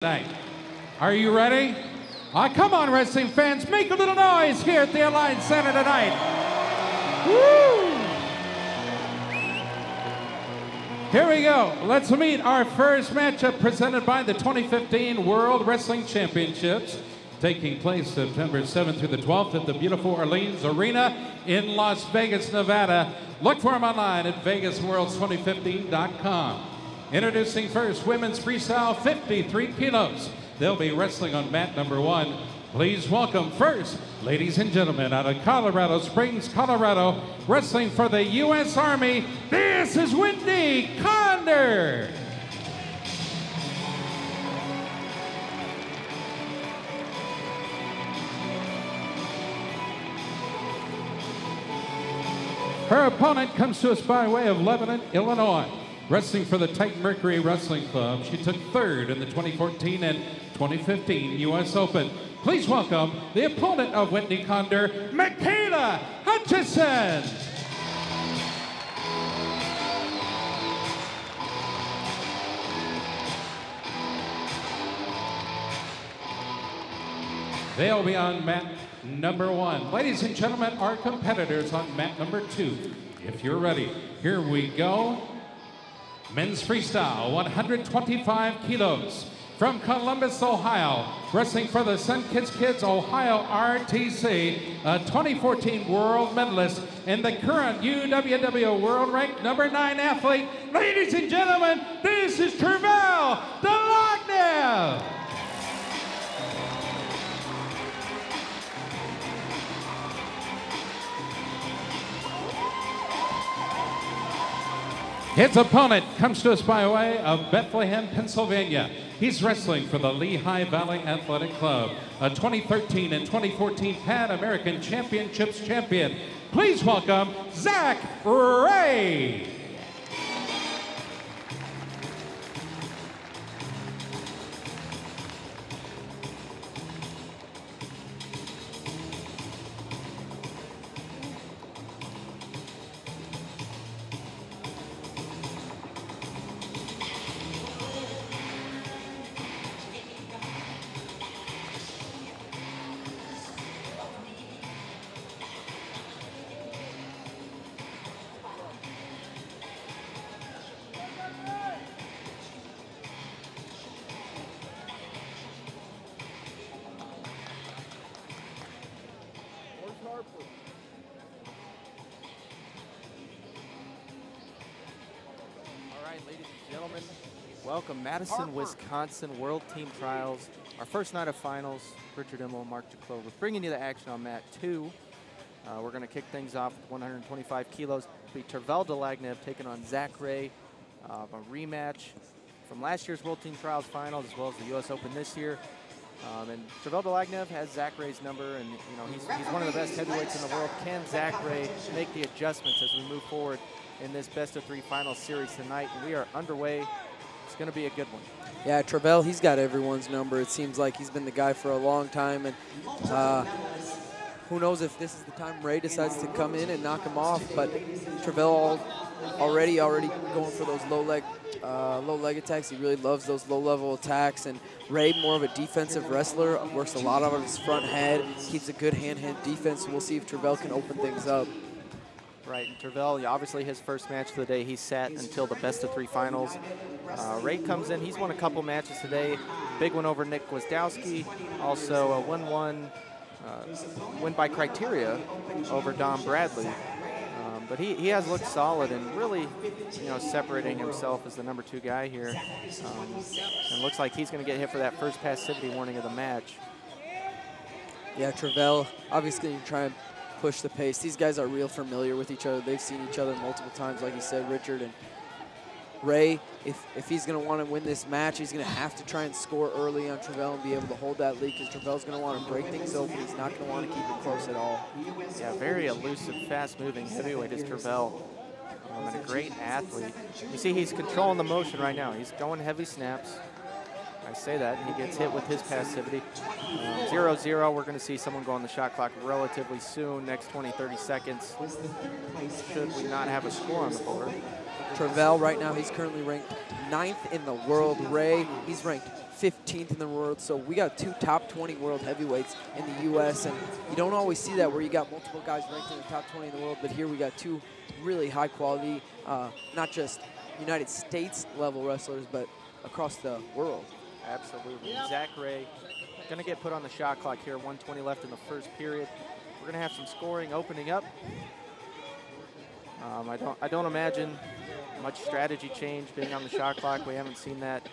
Tonight. Are you ready? Come on, wrestling fans, make a little noise here at the Alliance Center tonight. Woo! Here we go. Let's meet our first matchup presented by the 2015 World Wrestling Championships, taking place September 7th through the 12th at the beautiful Orleans Arena in Las Vegas, Nevada. Look for them online at vegasworlds2015.com. Introducing first, women's freestyle, 53 kilos. They'll be wrestling on mat number 1. Please welcome first, ladies and gentlemen, out of Colorado Springs, Colorado, wrestling for the U.S. Army, this is Whitney Condor. Her opponent comes to us by way of Lebanon, Illinois. Wrestling for the Titan Mercury Wrestling Club, she took 3rd in the 2014 and 2015 U.S. Open. Please welcome the opponent of Whitney Condor, Michaela Hutchison. They'll be on mat number 1. Ladies and gentlemen, our competitors on mat number 2. If you're ready, here we go. Men's freestyle, 125 kilos. From Columbus, Ohio, wrestling for the Sunkist Kids Ohio RTC, a 2014 world medalist and the current UWW world ranked number 9 athlete. Ladies and gentlemen, this is Tervel Dlagnev. His opponent comes to us by way of Bethlehem, Pennsylvania. He's wrestling for the Lehigh Valley Athletic Club, a 2013 and 2014 Pan American Championships champion. Please welcome Zach Ray. All right, ladies and gentlemen, welcome Madison, Wisconsin World Team Trials. Our first night of finals. Richard Immel, Mark Duclos. We're bringing you the action on mat 2. We're going to kick things off with 125 kilos. It'll be Tervel Dlagnev taking on Zach Ray. A rematch from last year's World Team Trials finals as well as the U.S. Open this year. And Tervel Dlagnev has Zach Ray's number, and you know he's one of the best heavyweights in the world. Can Zach Ray make the adjustments as we move forward in this best-of-3 final series tonight? And we are underway. It's going to be a good one. Yeah, Tervel, he's got everyone's number. It seems like he's been the guy for a long time, and who knows if this is the time Ray decides to come in and knock him off. But Tervel already going for those low leg attacks. He really loves those low-level attacks, and Ray, more of a defensive wrestler, works a lot on his front head, keeps a good hand-hand defense. So we'll see if Tervel can open things up. Right, and Tervel, obviously his first match of the day, he sat until the best-of-3 finals. Ray comes in, he's won a couple matches today. Big one over Nick Gwiazdowski, also a 1-1 win by criteria over Don Bradley. But he has looked solid and really, separating himself as the number 2 guy here. And looks like he's going to get hit for that first passivity warning of the match. Yeah, Tervel, obviously trying to push the pace. These guys are real familiar with each other. They've seen each other multiple times, like you said, Richard. And Ray, if he's going to want to win this match, he's going to have to try and score early on Tervel and be able to hold that lead, because Tervel's going to want to break things open. He's not going to want to keep it close at all. Yeah, very elusive, fast-moving heavyweight is Tervel. And a great athlete. You see he's controlling the motion right now. He's going heavy snaps. I say that. He gets hit with his passivity. 0-0. We're going to see someone go on the shot clock relatively soon, next 20, 30 seconds. Should we not have a score on the board. Tervel right now, he's currently ranked 9th in the world. Ray, he's ranked 15th in the world. So we got 2 top 20 world heavyweights in the U.S. And you don't always see that where you got multiple guys ranked in the top 20 in the world. But here we got 2 really high quality, not just United States level wrestlers, but across the world. Absolutely. Zach Ray going to get put on the shot clock here. 1:20 left in the first period. We're going to have some scoring opening up. I don't imagine much strategy change being on the shot clock. We haven't seen that,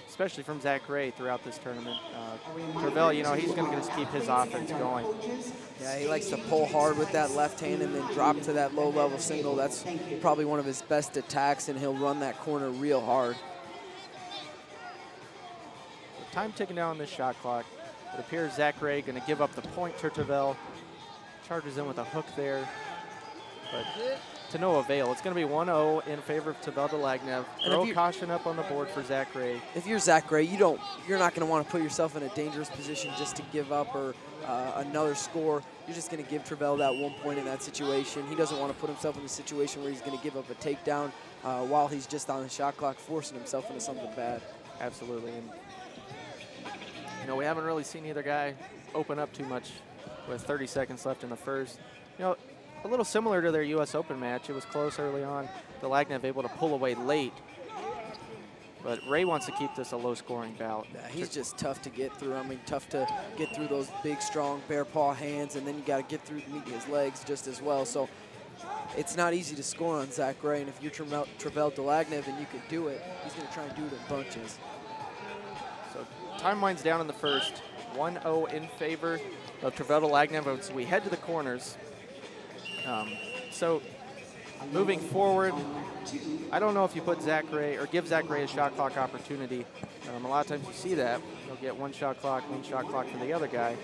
especially from Zach Ray throughout this tournament. Tervel, you know, he's going to just keep his offense going. Yeah, he likes to pull hard with that left hand and then drop to that low-level single. That's probably one of his best attacks, and he'll run that corner real hard. Time ticking down on this shot clock. It appears Zach Ray going to give up the point to Tervel. Charges in with a hook there, but to no avail. It's going to be 1-0 in favor of Tervel Dlagnev. Throw caution up on the board for Zach Ray. If you're Zach Ray, you're not going to want to put yourself in a dangerous position just to give up or another score. You're just going to give Tervel that 1 point in that situation. He doesn't want to put himself in a situation where he's going to give up a takedown while he's just on the shot clock, forcing himself into something bad. Absolutely. And you know, we haven't really seen either guy open up too much with 30 seconds left in the first. You know, a little similar to their U.S. Open match. It was close early on. Dlagnev able to pull away late. But Ray wants to keep this a low-scoring bout. Yeah, he's just tough to get through. I mean, tough to get through those big, strong, bare paw hands, and then you got to get through his legs just as well. So it's not easy to score on Zach Ray, and if you're Tervel Dlagnev and you can do it, he's going to try and do it in bunches. So time winds down in the first. 1-0 in favor of Tervel Dlagnev. So we head to the corners. So moving forward, I don't know if you put Zach Ray or give Zach Ray a shot clock opportunity. A lot of times you see that. He'll get one shot clock for the other guy.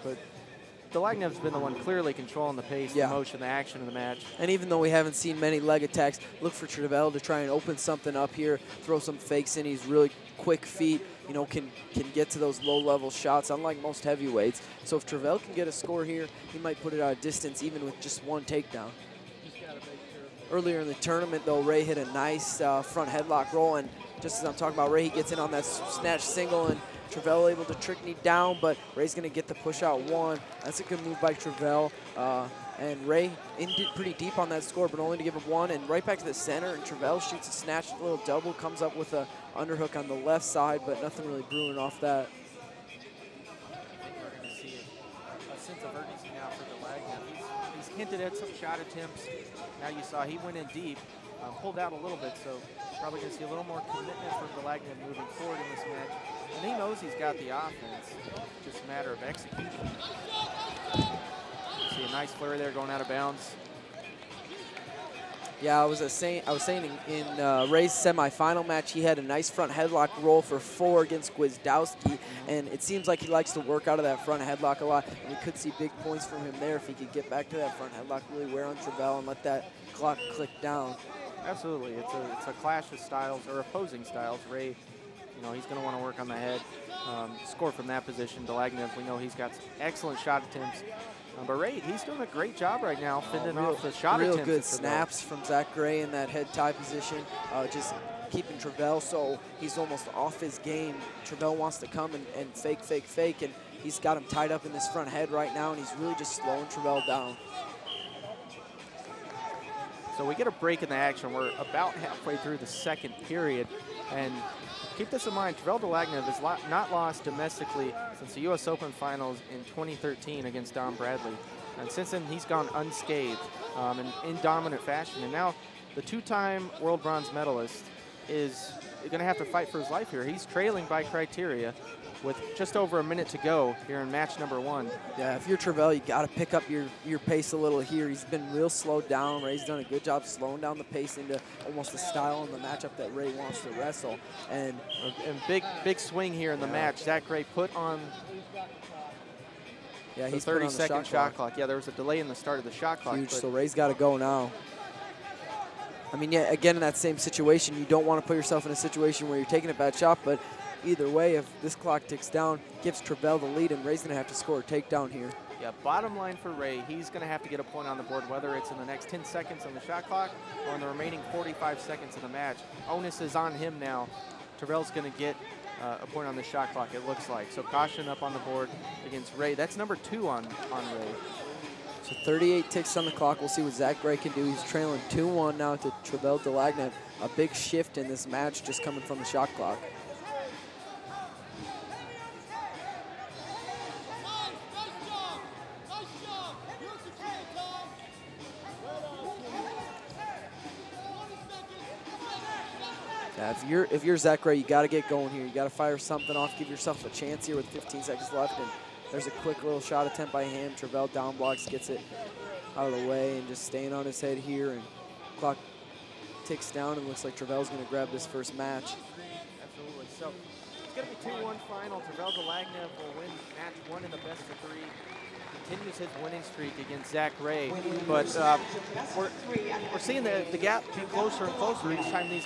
But Dlagnev's been the one clearly controlling the pace, the motion, the action of the match. And even though we haven't seen many leg attacks, look for Tervel to try and open something up here, throw some fakes in. He's really quick feet, you know, can get to those low-level shots, unlike most heavyweights. So if Tervel can get a score here, he might put it out of distance even with just one takedown. Earlier in the tournament, though, Ray hit a nice front headlock roll, and just as I'm talking about Ray, he gets in on that snatch single, and Tervel able to trick me down, but Ray's going to get the push out one. That's a good move by Tervel. And Ray in pretty deep on that score, but only to give him one. And right back to the center, and Tervel shoots a snatch, a little double, comes up with a underhook on the left side, but nothing really brewing off that. We're going to see a sense of urgency now for Dlagnev. He's hinted at some shot attempts. Now you saw he went in deep, pulled out a little bit, so probably going to see a little more commitment from Dlagnev moving forward in this match. And he knows he's got the offense, just a matter of execution. See a nice flurry there going out of bounds. Yeah, I was saying in Ray's semifinal match, he had a nice front headlock roll for 4 against Gwizdowski, and it seems like he likes to work out of that front headlock a lot, and we could see big points from him there if he could get back to that front headlock, really wear on Tervel and let that clock click down. Absolutely, it's a clash of styles, or opposing styles. Ray, you know, he's going to want to work on the head, score from that position. Dlagnev, we know he's got some excellent shot attempts. But Ray, he's doing a great job right now fending off the shot attempts. Real good snaps from Zach Ray in that head tie position, just keeping Tervel so he's almost off his game. Tervel wants to come and fake, and he's got him tied up in this front head right now, and he's really just slowing Tervel down. So we get a break in the action. We're about halfway through the second period, and keep this in mind, Tervel Dlagnev has not lost domestically since the U.S. Open Finals in 2013 against Don Bradley. And since then, he's gone unscathed and in dominant fashion. And now the 2-time world bronze medalist is going to have to fight for his life here. He's trailing by criteria with just over a minute to go here in match number 1. Yeah, if you're Tervel, you got to pick up your pace a little here. He's been real slowed down. Ray's done a good job slowing down the pace into almost the style and the matchup that Ray wants to wrestle. And big swing here in the match. Zach Ray put on the 30-second shot clock. Yeah, there was a delay in the start of the shot clock. Huge, so Ray's got to go now. I mean, yeah, again, in that same situation, you don't want to put yourself in a situation where you're taking a bad shot, but either way, if this clock ticks down, gives Tervel the lead, and Ray's going to have to score a takedown here. Yeah, bottom line for Ray, he's going to have to get a point on the board, whether it's in the next 10 seconds on the shot clock or in the remaining 45 seconds of the match. Onus is on him now. Tervel's going to get a point on the shot clock, it looks like. So caution up on the board against Ray. That's number 2 on Ray. So 38 ticks on the clock. We'll see what Zach Gray can do. He's trailing 2-1 now to Tervel Dlagnev. A big shift in this match just coming from the shot clock. Yeah, if you're Zach Gray, you got to get going here. You got to fire something off, give yourself a chance here with 15 seconds left. And there's a quick little shot attempt by him. Tervel down blocks, gets it out of the way, and just staying on his head here. And clock ticks down, and looks like Tervel's going to grab this first match. Absolutely. So it's going to be 2-1 final. Tervel Dlagnev will win match 1 in the best of 3. Continues his winning streak against Zach Ray, but we're seeing the gap be closer and closer each time these